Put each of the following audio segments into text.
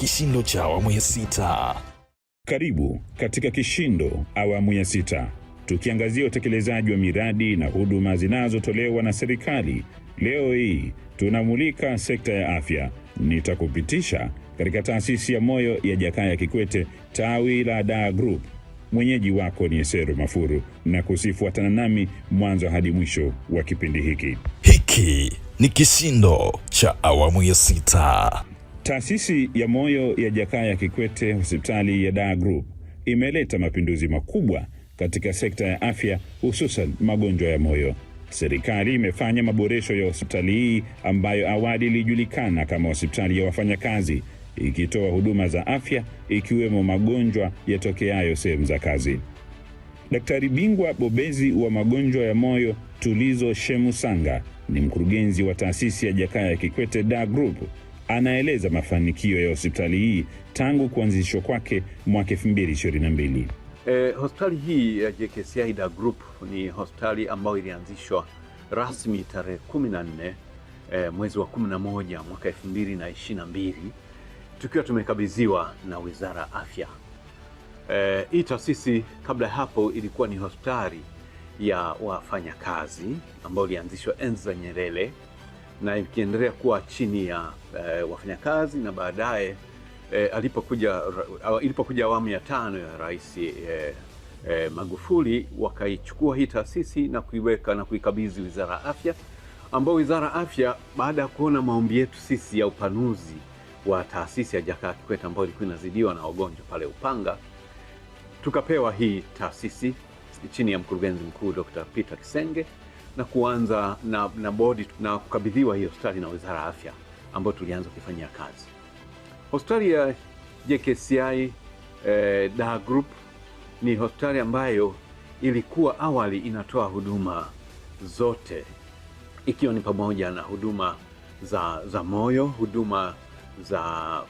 kishindo cha awamu ya 6. Karibu katika kishindo awamu ya 6, tukiangazia utekelezaji wa miradi na huduma zinazotolewa na serikali. Leo hii tunamulika sekta ya afya. Nitakupitisha katika taasisi ya moyo ya Jakaya Kikwete, tawi la Dar Group. Mwenyeji wako ni Esero Mafuru, na kusifuatana nami mwanzo hadi mwisho wa kipindi hiki. Hiki ni kishindo cha awamu ya 6. Taasisi ya moyo ya Jakaya Kikwete, hospitali ya Dar Group, imeleta mapinduzi makubwa katika sekta ya afya, hususan magonjwa ya moyo. Serikali imefanya maboresho ya hospitali hii ambayo awali ilijulikana kama hospitali ya wafanyakazi, ikitoa huduma za afya ikiwemo magonjwa yatokeayo sehemu za kazi. Daktari bingwa bobezi wa magonjwa ya moyo Tulizo Shemusanga ni mkurugenzi wa taasisi ya Jakaya Kikwete Dar Group. Anaeleza mafanikio ya hospitali hii tangu kuanzishwa kwake mwaka 2022. Hospitali hii ya JKCI Dar Group ni hospitali ambayo ilianzishwa rasmi tarehe 14 mwezi wa 11 mwaka 2022, tukiwa tumekabidhiwa na Wizara ya Afya. Hii taasisi kabla ya hapo ilikuwa ni hospitali ya wafanyakazi ambayo ilianzishwa enzi za Nyerere na ikiendelea kuwa chini ya wafanyakazi, na baadaye ilipokuja awamu ya 5 ya Rais Magufuli, wakaichukua hii taasisi na kuiweka na kuikabidhi Wizara ya Afya, ambayo Wizara ya Afya baada ya kuona maombi yetu sisi ya upanuzi wa taasisi ya Jakaya Kikwete ambayo ilikuwa inazidiwa na wagonjwa pale Upanga, tukapewa hii taasisi chini ya mkurugenzi mkuu Dr. Peter Kisenge na kuanza na bodi na kukabidhiwa hii hospitali na Wizara ya Afya ambayo tulianza kufanyia kazi. Hospitali ya JKCI Dar Group ni hospitali ambayo ilikuwa awali inatoa huduma zote, ikiwa ni pamoja na huduma za moyo, huduma za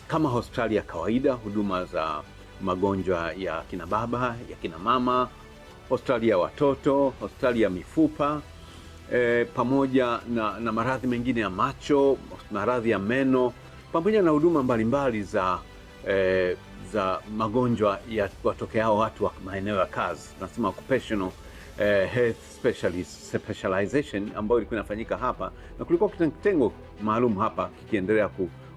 kama hospitali ya kawaida, huduma za magonjwa ya kina baba, ya kina mama, hospitali ya watoto, hospitali ya mifupa, pamoja na maradhi mengine ya macho, maradhi ya meno, pamoja na huduma mbalimbali za magonjwa ya watokeao watu wa maeneo ya kazi, tunasema occupational health specialization, ambayo ilikuwa inafanyika hapa, na kulikuwa kitengo maalum hapa kikiendelea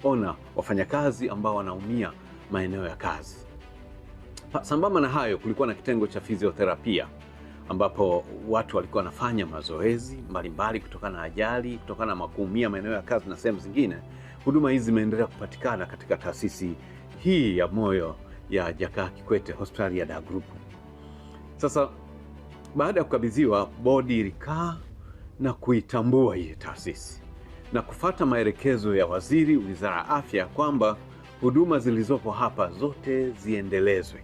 kuona wafanyakazi ambao wanaumia maeneo ya kazi. Sambamba na hayo, kulikuwa na kitengo cha fizioterapia ambapo watu walikuwa wanafanya mazoezi mbalimbali kutokana na ajali, kutokana na kuumia maeneo ya kazi na sehemu zingine. Huduma hizi zimeendelea kupatikana katika taasisi hii ya moyo ya Jakaya Kikwete, hospitali ya Dar Group. Sasa baada ya kukabidhiwa, bodi ilikaa na kuitambua hii taasisi na kufuata maelekezo ya waziri, Wizara ya Afya, kwamba huduma zilizopo hapa zote ziendelezwe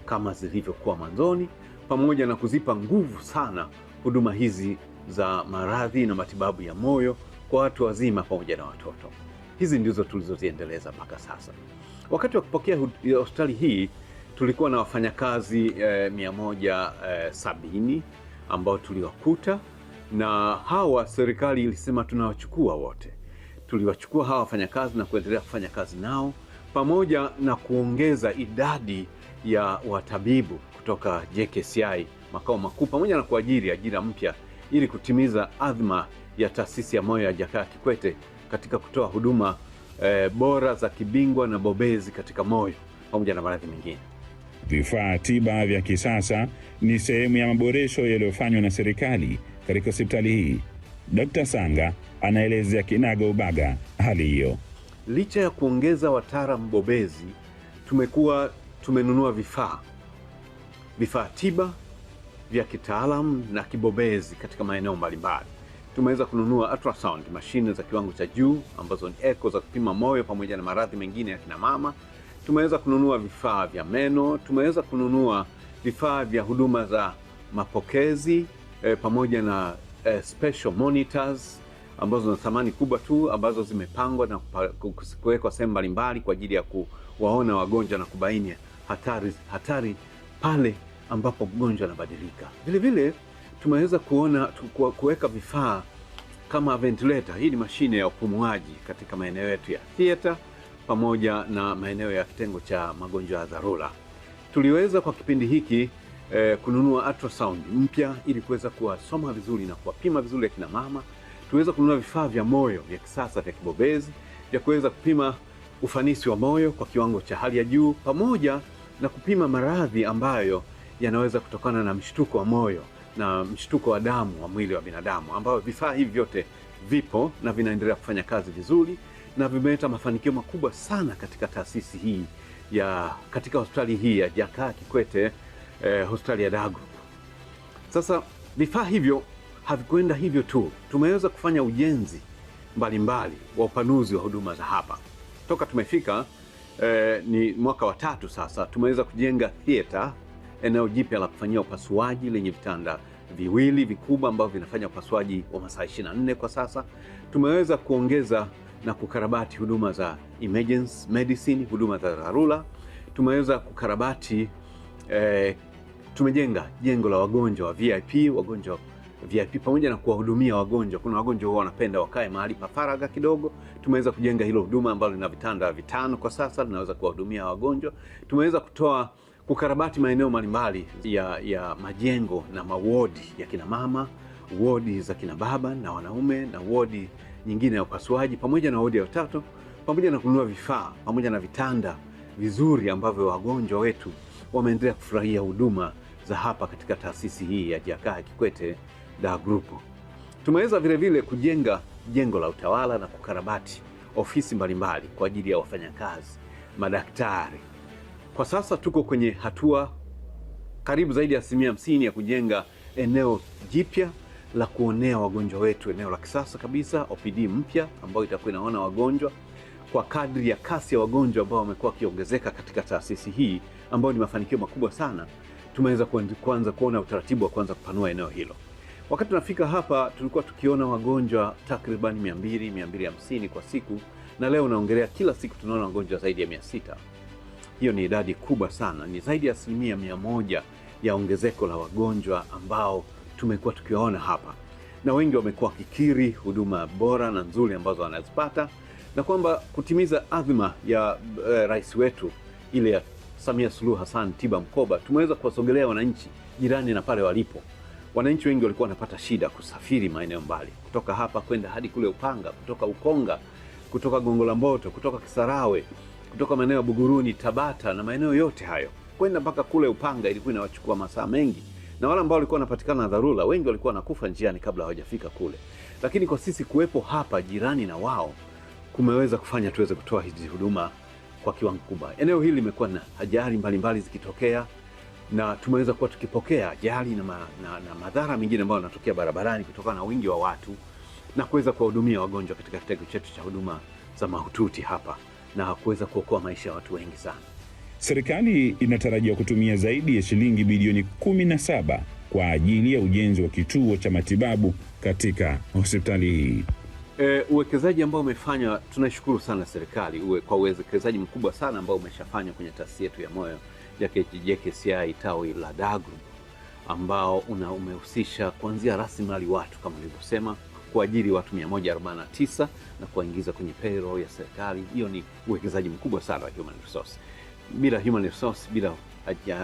kama zilivyokuwa mwanzoni, pamoja na kuzipa nguvu sana huduma hizi za maradhi na matibabu ya moyo kwa watu wazima pamoja na watoto. Hizi ndizo tulizoziendeleza mpaka sasa. Wakati wa kupokea hospitali hii tulikuwa na wafanyakazi 170 ambao tuliwakuta, na hawa serikali ilisema tunawachukua wote. Tuliwachukua hawa wafanyakazi na kuendelea kufanya kazi nao, pamoja na kuongeza idadi ya watabibu kutoka JKCI makao makuu, pamoja na kuajiri ajira mpya ili kutimiza adhma ya taasisi ya moyo ya Jakaya Kikwete katika kutoa huduma bora za kibingwa na bobezi katika moyo pamoja na maradhi mengine. Vifaa tiba vya kisasa ni sehemu ya maboresho yaliyofanywa na serikali katika hospitali hii. Dr. Sanga anaelezea kinaga ubaga hali hiyo. Licha ya kuongeza wataalamu bobezi, tumenunua vifaa tiba vya kitaalamu na kibobezi katika maeneo mbalimbali. Tumeweza kununua ultrasound, mashine za kiwango cha juu ambazo ni echo za kupima moyo pamoja na maradhi mengine ya kina mama. Tumeweza kununua vifaa vya meno, tumeweza kununua vifaa vya huduma za mapokezi pamoja na special monitors ambazo na thamani kubwa tu, ambazo zimepangwa na kuwekwa sehemu mbalimbali kwa ajili ya kuwaona wagonjwa na kubaini hatari pale ambapo mgonjwa anabadilika. Vile vile tumeweza kuweka vifaa kama ventilator. Hii ni mashine ya upumuaji katika maeneo yetu ya theater pamoja na maeneo ya kitengo cha magonjwa ya dharura. Tuliweza kwa kipindi hiki kununua ultrasound mpya ili kuweza kuwasoma vizuri na kuwapima vizuri akina mama. Tuweza kununua vifaa vya moyo vya kisasa vya kibobezi vya kuweza kupima ufanisi wa moyo kwa kiwango cha hali ya juu, pamoja na kupima maradhi ambayo yanaweza kutokana na mshtuko wa moyo na mshtuko wa damu wa mwili wa binadamu, ambayo vifaa hivi vyote vipo na vinaendelea kufanya kazi vizuri na vimeleta mafanikio makubwa sana katika taasisi hii katika hospitali hii ya Jakaya Kikwete, hospitali ya Dar Group. Sasa vifaa hivyo havikwenda hivyo tu, tumeweza kufanya ujenzi mbalimbali wa upanuzi wa huduma za hapa. Toka tumefika ni mwaka wa 3 sasa, tumeweza kujenga theater, eneo jipya la kufanyia upasuaji lenye vitanda viwili vikubwa ambavyo vinafanya upasuaji wa masaa 24 kwa sasa. Tumeweza kuongeza na kukarabati huduma za emergency medicine, huduma za dharura. Tumeweza kukarabati tumejenga jengo la wagonjwa wa wagonjwa VIP pamoja na kuwahudumia wagonjwa. Kuna wagonjwa wao wanapenda wakae mahali pa faragha kidogo. Tumeweza kujenga hilo huduma ambalo lina vitanda 5 kwa sasa, linaweza kuwahudumia wagonjwa. Tumeweza kukarabati maeneo mbalimbali ya majengo na mawodi ya kina mama, wodi za kina baba na wanaume, na wodi nyingine ya upasuaji pamoja na wodi ya watoto, pamoja na kununua vifaa pamoja na vitanda vizuri ambavyo wagonjwa wetu wameendelea kufurahia huduma za hapa katika taasisi hii ya Jakaya Kikwete Dar Group. Tumeweza vile vile kujenga jengo la utawala na kukarabati ofisi mbalimbali kwa ajili ya wafanyakazi, madaktari. Kwa sasa tuko kwenye hatua karibu zaidi ya 50% ya kujenga eneo jipya la kuonea wagonjwa wetu, eneo la kisasa kabisa, OPD mpya ambayo itakuwa inaona wagonjwa kwa kadri ya kasi ya wagonjwa ambao wamekuwa wakiongezeka katika taasisi hii, ambao ni mafanikio makubwa sana. Tumeweza kuanza kuona utaratibu wa kuanza kupanua eneo hilo. Wakati tunafika hapa tulikuwa tukiona wagonjwa takriban 200-250 kwa siku, na leo naongelea kila siku tunaona wagonjwa zaidi ya 600. Hiyo ni idadi kubwa sana, ni zaidi ya 100% ya ongezeko la wagonjwa ambao tumekuwa tukiwaona hapa, na wengi wamekuwa kikiri huduma bora na nzuri ambazo wanazipata, na kwamba kutimiza adhima ya rais wetu ile ya Samia Suluhu Hassan tiba mkoba, tumeweza kuwasogelea wananchi jirani na pale walipo. Wananchi wengi walikuwa wanapata shida kusafiri maeneo mbali, kutoka hapa kwenda hadi kule Upanga, kutoka Ukonga, kutoka Gongo la Mboto, kutoka Kisarawe, kutoka maeneo ya Buguruni, Tabata na maeneo yote hayo kwenda mpaka kule Upanga ilikuwa inawachukua masaa mengi, na wale ambao walikuwa wanapatikana na dharura wengi walikuwa wanakufa njiani kabla hawajafika kule. Lakini kwa sisi kuwepo hapa jirani na wao kumeweza kufanya tuweze kutoa hizi huduma kwa kiwango kikubwa. Eneo hili limekuwa na ajali mbalimbali zikitokea, na tumeweza kuwa tukipokea ajali na madhara mengine ambayo yanatokea barabarani kutokana na wingi wa watu, na kuweza kuwahudumia wagonjwa katika kitengo chetu cha huduma za mahututi hapa, na kuweza kuokoa maisha ya watu wengi sana. Serikali inatarajia kutumia zaidi ya shilingi bilioni 17 kwa ajili ya ujenzi wa kituo cha matibabu katika hospitali hii. Uwekezaji ambao umefanywa, tunashukuru sana serikali kwa uwekezaji mkubwa sana ambao umeshafanywa kwenye taasisi yetu ya moyo ya JKCI tawi la Dar Group, ambao umehusisha kuanzia rasilimali watu kama nilivyosema, kuajiri watu 149 na kuwaingiza kwenye payroll ya serikali. Hiyo ni uwekezaji mkubwa sana wa human resource. Bila human resource, bila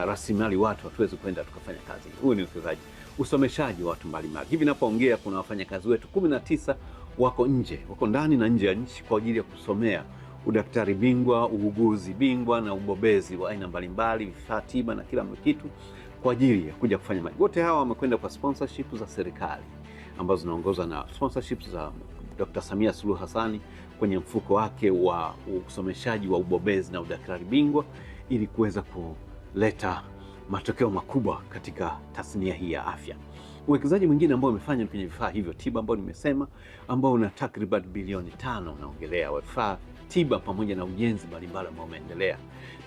rasilimali watu hatuwezi kwenda tukafanya kazi. Huo ni uwekezaji. Usomeshaji wa watu mbalimbali. Hivi ninapoongea kuna wafanyakazi wetu 19 wako nje, wako ndani na nje ya nchi kwa ajili ya kusomea udaktari bingwa, uuguzi bingwa na ubobezi wa aina mbalimbali, vifaa tiba na kila kitu kwa ajili ya kuja kufanya maji. Wote hawa wamekwenda kwa sponsorship za serikali ambazo zinaongozwa na sponsorship za Dr. Samia Suluhu Hassan kwenye mfuko wake wa usomeshaji wa ubobezi na udaktari bingwa, ili kuweza kuleta matokeo makubwa katika tasnia hii ya afya. Uwekezaji mwingine ambao umefanywa kwenye vifaa hivyo tiba ambao nimesema, ambao una takriban bilioni 5 unaongelea vifaa tiba pamoja na ujenzi mbalimbali ambao umeendelea.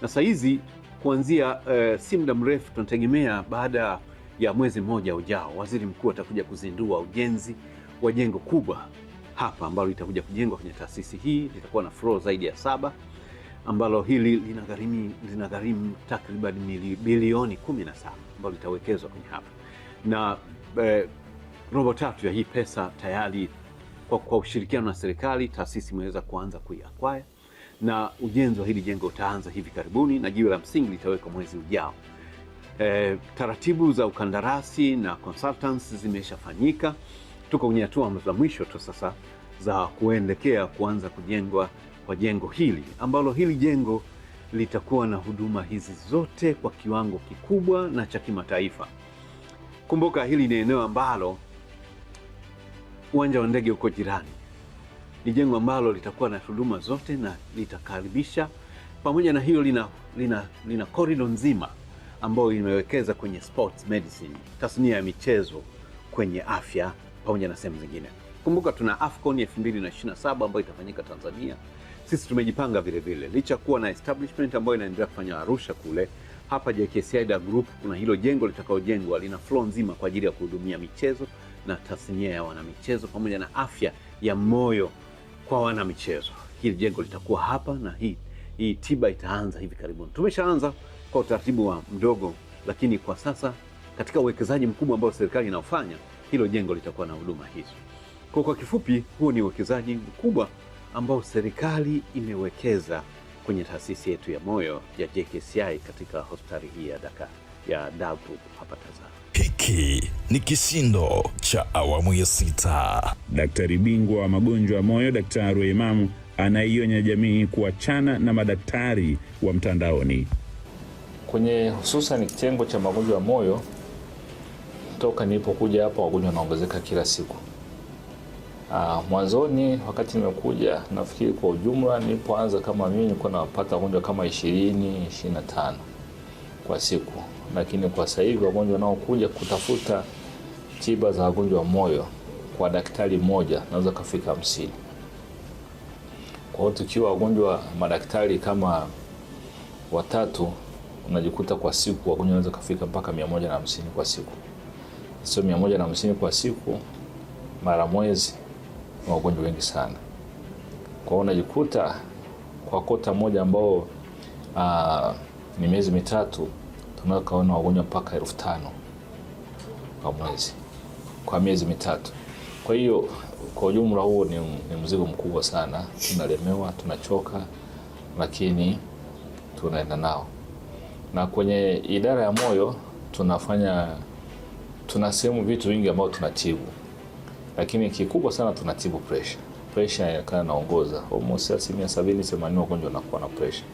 Na sasa hizi kuanzia si muda mrefu tunategemea baada ya mwezi mmoja ujao waziri mkuu atakuja kuzindua ujenzi wa jengo kubwa hapa ambalo litakuja kujengwa kwenye taasisi hii. Litakuwa na floor zaidi ya 7 ambalo hili linagharimu takriban bilioni 17 ambalo litawekezwa kwenye hapa, na robo 3 ya hii pesa tayari kwa ushirikiano na serikali taasisi imeweza kuanza kuiacquire, na ujenzi wa hili jengo utaanza hivi karibuni na jiwe la msingi litawekwa mwezi ujao. Taratibu za ukandarasi na consultants zimeshafanyika. Tuko kwenye hatua za mwisho tu sasa za kuelekea kuanza kujengwa kwa jengo hili, ambalo hili jengo litakuwa na huduma hizi zote kwa kiwango kikubwa na cha kimataifa. Kumbuka hili ni eneo ambalo uwanja wa ndege uko jirani. Ni jengo ambalo litakuwa na huduma zote na litakaribisha. Pamoja na hiyo lina corridor nzima ambayo imewekeza kwenye sports medicine, tasnia ya michezo, kwenye afya pamoja na sehemu zingine. Kumbuka tuna AFCON 2027 ambayo itafanyika Tanzania. Sisi tumejipanga vile vile. Licha kuwa na establishment ambayo inaendelea kufanya Arusha kule, hapa JKCI Group kuna hilo jengo litakaojengwa, lina floor nzima kwa ajili ya kuhudumia michezo na tasnia ya wanamichezo pamoja na afya ya moyo kwa wanamichezo. Hili jengo litakuwa hapa na hii tiba itaanza hivi karibuni. Tumeshaanza kwa utaratibu wa mdogo, lakini kwa sasa katika uwekezaji mkubwa ambao serikali inaofanya, hilo jengo litakuwa na huduma hizo. Kwa kifupi, huo ni uwekezaji mkubwa ambao serikali imewekeza kwenye taasisi yetu ya moyo ya JKCI katika hospitali hii ya Dar Group hapa Tanzania. Hiki ni kishindo cha awamu ya 6. Daktari bingwa wa magonjwa ya moyo Daktari Imamu anaionya jamii kuachana na madaktari wa mtandaoni. Kwenye hususan kitengo cha magonjwa ya moyo, toka nilipokuja hapa wagonjwa wanaongezeka kila siku. Mwanzoni wakati nimekuja, nafikiri kwa ujumla nilipoanza kama mimi nilikuwa napata wagonjwa kama 20-25 kwa siku, lakini kwa sasa hivi wagonjwa wanaokuja kutafuta tiba za wagonjwa wa moyo kwa daktari mmoja naweza kufika 50. Kwa hiyo tukiwa wagonjwa madaktari kama 3, unajikuta kwa siku wagonjwa wanaweza kufika mpaka 150 kwa siku. Sio 150 kwa siku mara mwezi, na wagonjwa wengi sana. Kwa hiyo unajikuta kwa kota moja ambao ni miezi 3, tunaweza kuona wagonjwa mpaka 5,000 kwa mwezi kwa miezi 3. Kwa hiyo kwa ujumla huo ni mzigo mkubwa sana. Tunalemewa, tunachoka, lakini tunaenda nao. Na kwenye idara ya moyo tuna sehemu vitu vingi ambao tunatibu, lakini kikubwa sana tunatibu pressure. Pressure inaonekana naongoza almost 70-80 wagonjwa wanakuwa na pressure,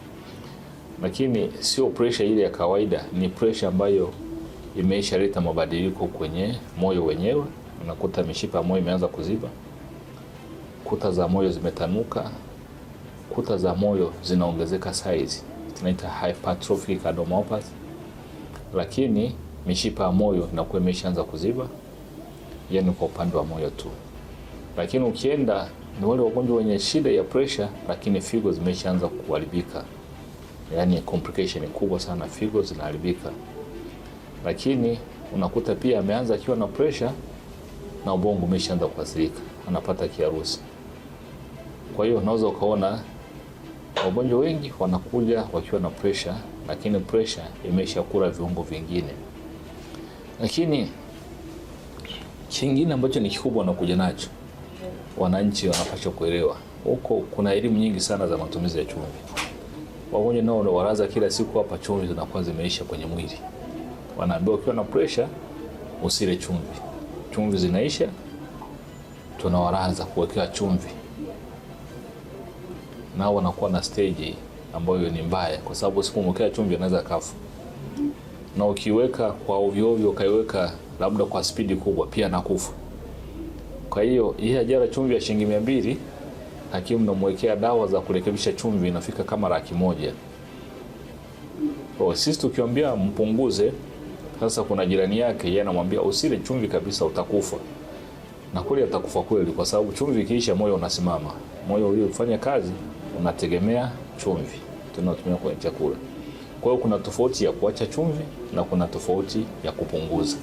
lakini sio pressure ile ya kawaida. Ni pressure ambayo imeishaleta mabadiliko kwenye moyo wenyewe. Unakuta mishipa ya moyo imeanza kuziba, kuta za moyo zimetanuka, kuta za moyo zinaongezeka size, tunaita hypertrophic cardiomyopathy. Lakini mishipa ya moyo inakuwa imeshaanza kuziba, yani kwa upande wa moyo tu. Lakini ukienda ni wale wagonjwa wenye shida ya pressure, lakini figo zimeshaanza kuharibika, yani complication kubwa sana, figo zinaharibika. Lakini unakuta pia ameanza akiwa na pressure na ubongo umeshaanza kuathirika, anapata kiharusi. Kwa hiyo unaweza ukaona wagonjwa wengi wanakuja wakiwa na pressure, lakini pressure imeshakula viungo vingine. Lakini kingine ambacho ni kikubwa wanakuja nacho, wananchi wanapaswa kuelewa, huko kuna elimu nyingi sana za matumizi ya chumvi. Wagonjwa nao wanaanza kila siku hapa, chumvi zinakuwa zimeisha kwenye mwili. Wanaambiwa ukiwa na pressure usile chumvi. Chumvi zinaisha, tunawaraza kuwekea chumvi. Nao wanakuwa na stage ambayo ni mbaya, kwa sababu usipomwekea chumvi anaweza kafa. Na ukiweka kwa ovyo ovyo, ukaiweka labda kwa spidi kubwa, pia nakufa. Kwa hiyo hii ajara chumvi ya shilingi 200, hakimu namwekea dawa za kurekebisha chumvi inafika kama 100,000. Kwa sisi tukiambia mpunguze, sasa kuna jirani yake yeye anamwambia usile chumvi kabisa utakufa. Na kweli atakufa kweli, kwa sababu chumvi ikiisha moyo unasimama. Moyo ule ufanye kazi unategemea chumvi tunatumia kwa chakula. Kwa hiyo kuna tofauti ya kuacha chumvi na kuna tofauti ya kupunguza.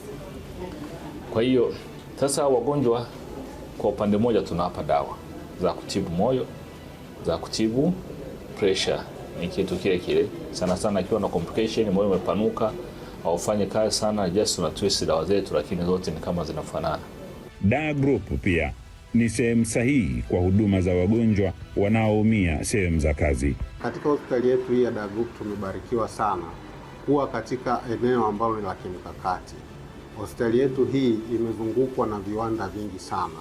Kwa hiyo sasa wagonjwa kwa upande mmoja tunawapa dawa za kutibu moyo, za kutibu pressure, ni kitu kile kile. Sana sana ikiwa na complication, moyo umepanuka au fanye kazi sana, just tuna twist dawa zetu, lakini zote ni kama zinafanana. Dar Group pia ni sehemu sahihi kwa huduma za wagonjwa wanaoumia sehemu za kazi. Katika hospitali yetu hii ya Dar Group tumebarikiwa sana kuwa katika eneo ambalo ni la kimkakati. Hospitali yetu hii imezungukwa na viwanda vingi sana.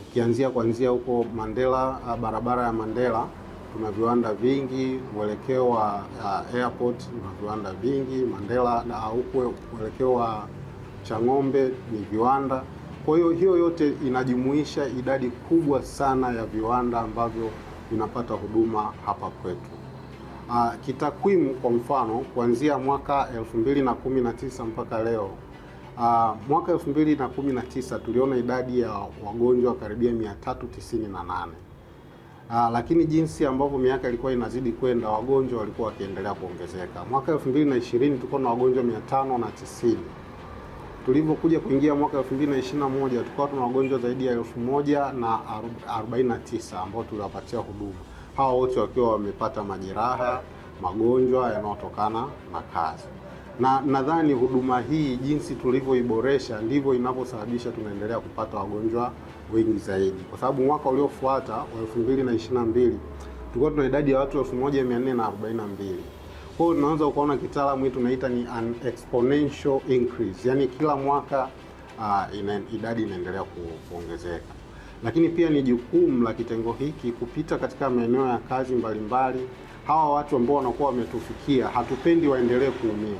Ukianzia kuanzia huko Mandela, barabara ya Mandela, tuna viwanda vingi. Mwelekeo wa airport tuna viwanda vingi. Mandela na huko mwelekeo wa Chang'ombe ni viwanda. Kwa hiyo yote inajumuisha idadi kubwa sana ya viwanda ambavyo vinapata huduma hapa kwetu. Kitakwimu kwa mfano, kuanzia mwaka 2019 mpaka leo, mwaka 2019 tuliona idadi ya wagonjwa karibia 398. Lakini jinsi ambavyo miaka ilikuwa inazidi kwenda, wagonjwa walikuwa wakiendelea kuongezeka. Mwaka 2020 tulikuwa na wagonjwa 590. Tulivyokuja kuingia mwaka 2021 tulikuwa tuna wagonjwa zaidi ya 1049 ambao tuliwapatia huduma. Hawa wote wakiwa wamepata majeraha, magonjwa yanayotokana na kazi. Na nadhani huduma hii jinsi tulivyoiboresha ndivyo inavyosababisha tunaendelea kupata wagonjwa wengi zaidi. Kwa sababu mwaka uliofuata wa 2022 tulikuwa tuna idadi ya watu 1442. Kwa hiyo tunaweza ukaona kitaalamu hii tunaita ni an exponential increase. Yaani kila mwaka idadi inaendelea kuongezeka. Lakini pia ni jukumu la kitengo hiki kupita katika maeneo ya kazi mbalimbali. Hawa watu ambao wanakuwa wametufikia hatupendi waendelee kuumia.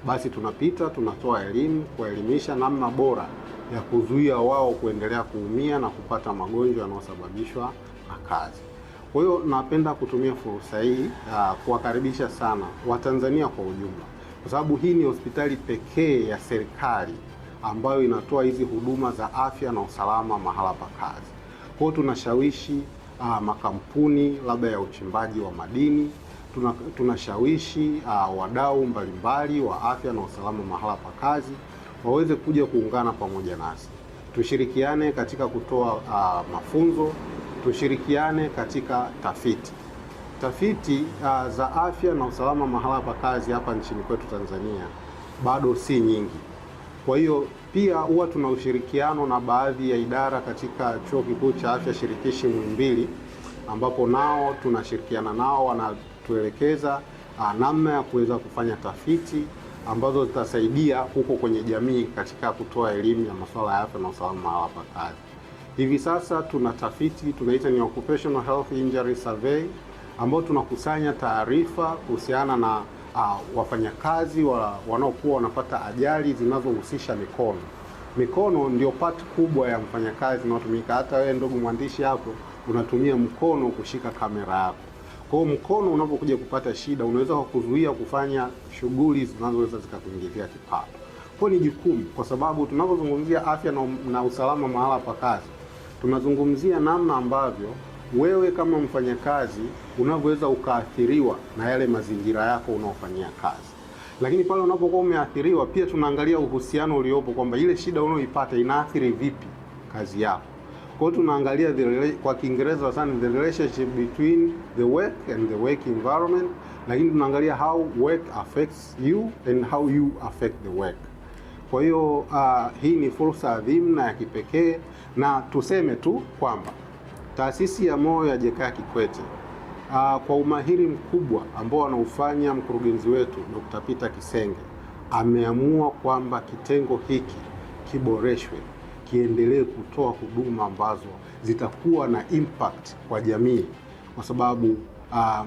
Basi tunapita, tunatoa elimu, kuelimisha namna bora ya kuzuia wao kuendelea kuumia na kupata magonjwa yanayosababishwa na kazi. Kwa hiyo napenda kutumia fursa hii kuwakaribisha sana Watanzania kwa ujumla, kwa sababu hii ni hospitali pekee ya serikali ambayo inatoa hizi huduma za afya na usalama mahala pa kazi. Kwa hiyo tunashawishi makampuni labda ya uchimbaji wa madini, tunashawishi wadau mbalimbali wa afya na usalama mahala pa kazi waweze kuja kuungana pamoja nasi. Tushirikiane katika kutoa mafunzo, tushirikiane katika tafiti za afya na usalama mahala pa kazi hapa nchini kwetu Tanzania bado si nyingi. Kwa hiyo pia huwa tuna ushirikiano na baadhi ya idara katika Chuo Kikuu cha Afya Shirikishi Muhimbili, ambapo nao tunashirikiana nao, wanatuelekeza namna ya kuweza kufanya tafiti ambazo zitasaidia huko kwenye jamii katika kutoa elimu ya masuala ya afya na usalama mahala pa kazi. Hivi sasa tuna tafiti tunaita ni Occupational Health Injury Survey, ambao tunakusanya taarifa kuhusiana na wafanyakazi wanaokuwa wanapata ajali zinazohusisha mikono. Mikono ndio part kubwa ya mfanyakazi unaotumika. Hata wewe ndugu mwandishi hapo unatumia mkono kushika kamera yako. Kwa hiyo mkono unapokuja kupata shida unaweza kukuzuia kufanya shughuli zinazoweza zikakuingizia kipato. Kwa ni jukumu, kwa sababu tunapozungumzia afya na usalama mahala pa kazi, tunazungumzia namna ambavyo wewe kama mfanyakazi unavyoweza ukaathiriwa na yale mazingira yako unaofanyia kazi. Lakini pale unapokuwa umeathiriwa, pia tunaangalia uhusiano uliopo kwamba ile shida unaoipata inaathiri vipi kazi yako. Kwa hiyo tunaangalia kwa Kiingereza sana the relationship between the work and the work environment, lakini tunaangalia how work affects you and how you affect the work. Kwa hiyo hii ni fursa adhimu na ya kipekee, na tuseme tu kwamba Taasisi ya Moyo ya Jakaya Kikwete kwa umahiri mkubwa ambao anaufanya mkurugenzi wetu Dr. Peter Kisenge, ameamua kwamba kitengo hiki kiboreshwe, kiendelee kutoa huduma ambazo zitakuwa na impact kwa jamii, kwa sababu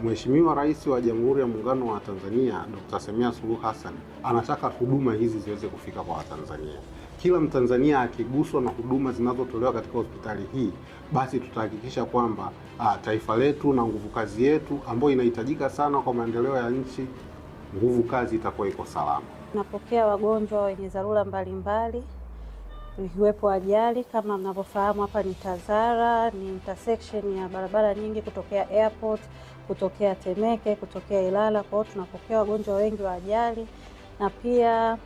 Mheshimiwa Rais wa Jamhuri ya Muungano wa Tanzania Dr. Samia Suluhu Hassan anataka huduma hizi ziweze kufika kwa Watanzania. Kila Mtanzania akiguswa na huduma zinazotolewa katika hospitali hii, basi tutahakikisha kwamba taifa letu na nguvu kazi yetu ambayo inahitajika sana kwa maendeleo ya nchi, nguvu kazi itakuwa iko salama. Tunapokea wagonjwa wenye dharura mbalimbali, ikiwepo ajali. Kama mnavyofahamu, hapa ni Tazara, ni intersection ya barabara nyingi kutokea airport, kutokea Temeke, kutokea Ilala. Kwa hiyo tunapokea wagonjwa wengi wa ajali, na pia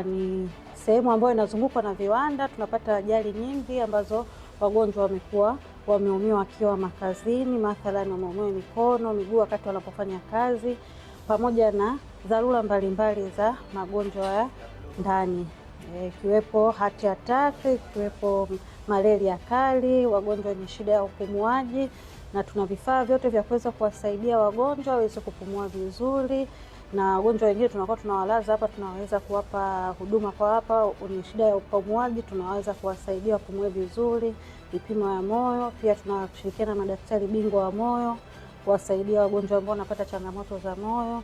ni sehemu ambayo inazungukwa na viwanda. Tunapata ajali nyingi ambazo wagonjwa wamekuwa wameumia wakiwa makazini, mathalan wameumia mikono, miguu wakati wanapofanya kazi, pamoja na dharura mbalimbali za magonjwa ya ndani ikiwepo heart attack, ikiwepo malaria kali, wagonjwa wenye shida ya upumuaji, na tuna vifaa vyote vya kuweza kuwasaidia wagonjwa waweze kupumua vizuri. Na wagonjwa wengine tunakuwa tunawalaza hapa, tunaweza kuwapa huduma kwa hapa wenye shida ya upumuaji, tunaweza kuwasaidia wapumue vizuri. Vipimo ya moyo pia tunashirikiana na madaktari bingwa wa moyo kuwasaidia wagonjwa ambao wanapata changamoto za moyo.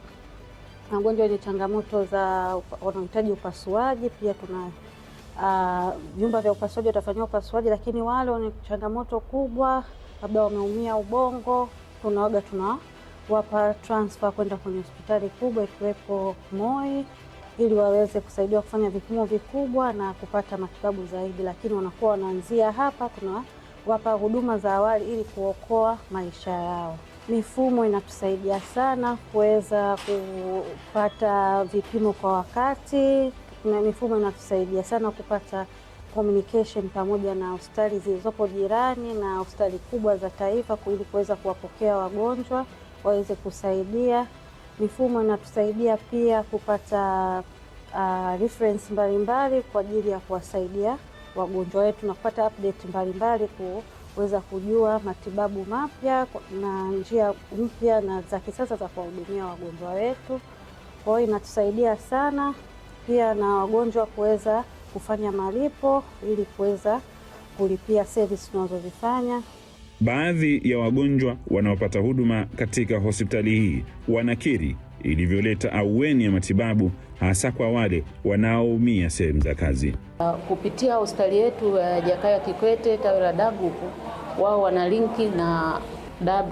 Wagonjwa wenye changamoto za wanahitaji upasuaji pia tuna vyumba vya upasuaji, watafanyia upasuaji. Lakini wale wenye changamoto kubwa, labda wameumia ubongo, tunawapa transfer kwenda kwenye hospitali kubwa ikiwepo Moi, ili waweze kusaidiwa kufanya vipimo vikubwa na kupata matibabu zaidi. Lakini wanakuwa wanaanzia hapa, tunawapa huduma za awali ili kuokoa maisha yao. Mifumo inatusaidia sana kuweza kupata vipimo kwa wakati. Kuna mifumo inatusaidia sana kupata communication pamoja na hospitali zilizopo jirani na hospitali kubwa za taifa ili kuweza kuwapokea wagonjwa waweze kusaidia. Mifumo inatusaidia pia kupata reference mbalimbali kwa ajili ya kuwasaidia wagonjwa wetu na kupata update mbalimbali kuweza kujua matibabu mapya na njia mpya na za kisasa za kuwahudumia wagonjwa wetu. Kwa hiyo inatusaidia sana pia na wagonjwa kuweza kufanya malipo ili kuweza kulipia service tunazozifanya. Baadhi ya wagonjwa wanaopata huduma katika hospitali hii wanakiri ilivyoleta ahueni ya matibabu, hasa kwa wale wanaoumia sehemu za kazi. Kupitia hospitali yetu ya Jakaya Kikwete tawi la Dar Group, wao wana linki na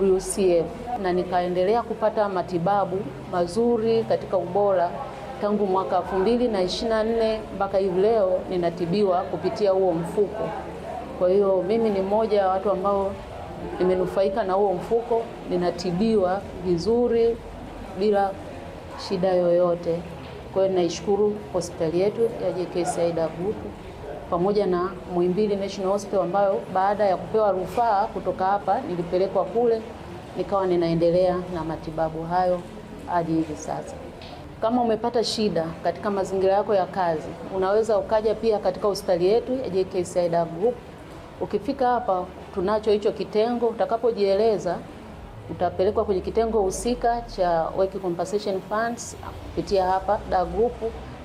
WCF na nikaendelea kupata matibabu mazuri katika ubora tangu mwaka 2024 mpaka hivi leo ninatibiwa kupitia huo mfuko. Kwa hiyo mimi ni mmoja wa watu ambao nimenufaika na huo mfuko, ninatibiwa vizuri bila shida yoyote. Kwa hiyo naishukuru hospitali yetu ya JKCI Dar Group pamoja na Muhimbili National Hospital ambayo baada ya kupewa rufaa kutoka hapa nilipelekwa kule nikawa ninaendelea na matibabu hayo hadi hivi sasa. Kama umepata shida katika mazingira yako ya kazi, unaweza ukaja pia katika hospitali yetu ya JKCI Dar Group. Ukifika hapa tunacho hicho kitengo, utakapojieleza utapelekwa kwenye kitengo husika cha Work Compensation Funds kupitia hapa Dar Group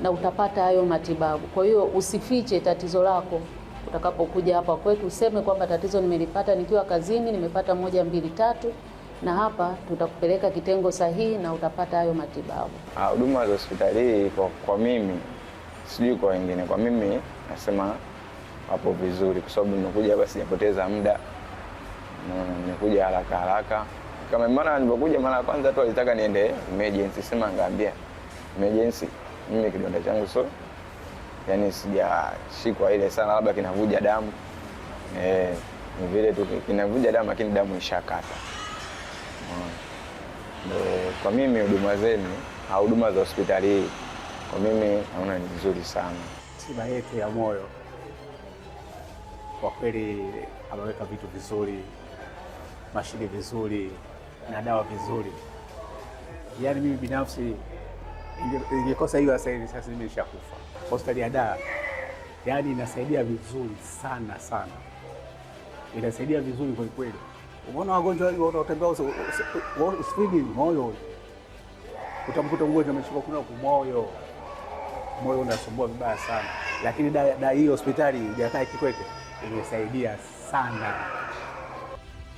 na utapata hayo matibabu. Kwa hiyo usifiche tatizo lako. Utakapokuja hapa kwetu useme kwamba tatizo nimelipata nikiwa kazini, nimepata 1, 2, 3 na hapa tutakupeleka kitengo sahihi na utapata hayo matibabu. Huduma za hospitali kwa mimi, sijui kwa wengine, kwa mimi nasema hapo vizuri kwa sababu nimekuja basi sijapoteza muda. Nimekuja haraka. Kama maana nilipokuja mara ya kwanza tu alitaka niende emergency, sema ngaambia emergency mimi kidonda changu yani sijashikwa ile sana, labda kinavuja damu. Ni vile tu kinavuja damu lakini damu ishakata. Kwa mimi huduma zenu, huduma za hospitali kwa mimi naona ni nzuri sana. Tiba yetu ya moyo kwa kweli ameweka vitu vizuri, mashine vizuri na dawa vizuri. Yaani mimi binafsi ingekosa hiyo sasa mimi nimeshakufa. Hospitali ya Dar yaani inasaidia vizuri sana. Inasaidia vizuri kwa kweli. Unaona wagonjwa wanaotembea usifiki moyo. Utamkuta mgonjwa ameshika kuna moyo unasumbua vibaya sana. Lakini hii hospitali Jakaya Kikwete imesaidia sana.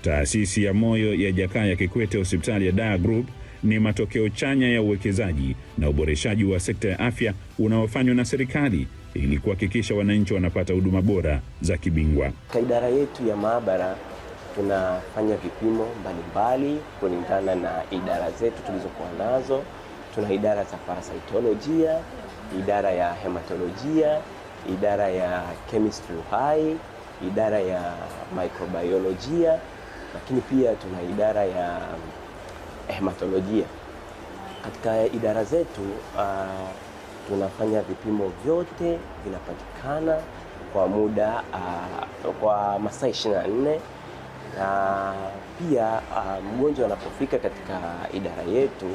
Taasisi ya moyo ya Jakaya Kikwete hospitali ya Dar Group ni matokeo chanya ya uwekezaji na uboreshaji wa sekta ya afya unaofanywa na serikali ili kuhakikisha wananchi wanapata huduma bora za kibingwa. Kwa idara yetu ya maabara tunafanya vipimo mbalimbali kulingana na idara zetu tulizokuwa nazo. Tuna idara za parasitolojia, idara ya hematolojia, idara ya chemistry uhai, idara ya microbiolojia, lakini pia tuna idara ya hematolojia. Katika idara zetu tunafanya vipimo vyote vinapatikana kwa muda kwa masaa 24 na pia mgonjwa anapofika katika idara yetu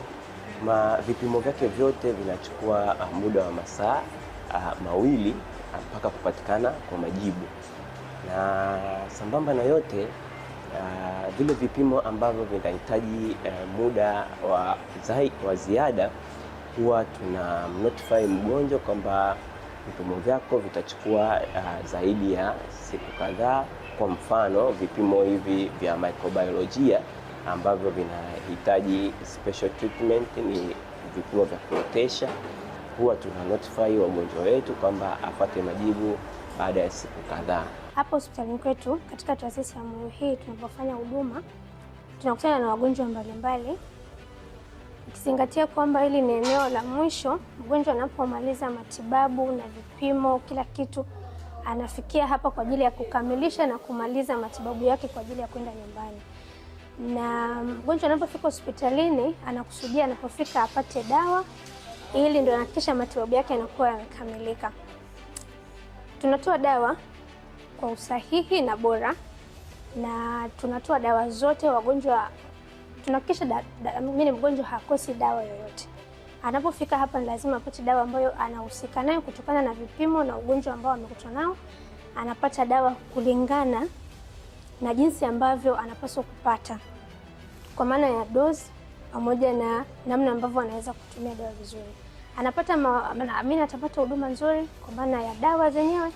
vipimo vyake vyote vinachukua muda wa masaa mawili mpaka kupatikana kwa majibu. Na sambamba na yote vile vipimo ambavyo vinahitaji muda wa ziada, huwa tuna notify mgonjwa kwamba vipimo vyako vitachukua zaidi ya siku kadhaa. Kwa mfano, vipimo hivi vya microbiolojia ambavyo vinahitaji special treatment, ni vipimo vya kuotesha, huwa tuna notify wagonjwa wetu kwamba apate majibu baada ya siku kadhaa. Hapa hospitalini kwetu katika taasisi ya moyo hii tunapofanya huduma, tunakutana na wagonjwa mbalimbali, ukizingatia kwamba hili ni eneo la mwisho. Mgonjwa anapomaliza matibabu na vipimo, kila kitu, anafikia hapa kwa ajili ya kukamilisha na kumaliza matibabu yake kwa ajili ya kwenda nyumbani. Na mgonjwa anapofika hospitalini anakusudia anapofika apate dawa, ili ndio anahakikisha matibabu yake yanakuwa yamekamilika. Tunatoa dawa kwa usahihi na bora, na tunatoa dawa zote. Wagonjwa tunahakikisha mimi mgonjwa hakosi dawa yoyote. Anapofika hapa lazima apate dawa ambayo anahusika nayo kutokana na vipimo na ugonjwa ambao amekutana nao. Anapata dawa kulingana na jinsi ambavyo anapaswa kupata, kwa maana ya dozi pamoja na namna ambavyo anaweza kutumia dawa vizuri. Atapata huduma nzuri kwa maana ya dawa zenyewe,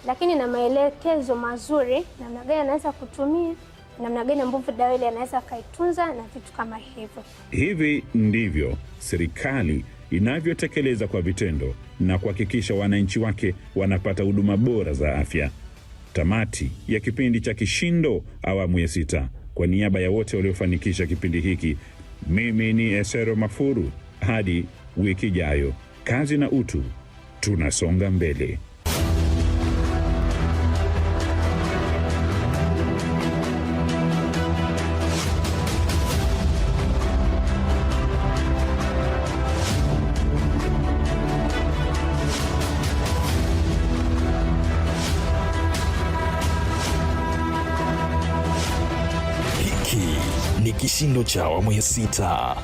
lakini na maelekezo mazuri namna gani anaweza kutumia, namna gani ambavyo dawa ile anaweza kaitunza na vitu kama hivyo. Hivi ndivyo serikali inavyotekeleza kwa vitendo na kuhakikisha wananchi wake wanapata huduma bora za afya. Tamati ya kipindi cha Kishindo awamu ya 6. Kwa niaba ya wote waliofanikisha kipindi hiki, mimi ni Esero Mafuru. Hadi wiki ijayo, kazi na utu, tunasonga mbele. Hiki ni Kishindo cha awamu ya 6.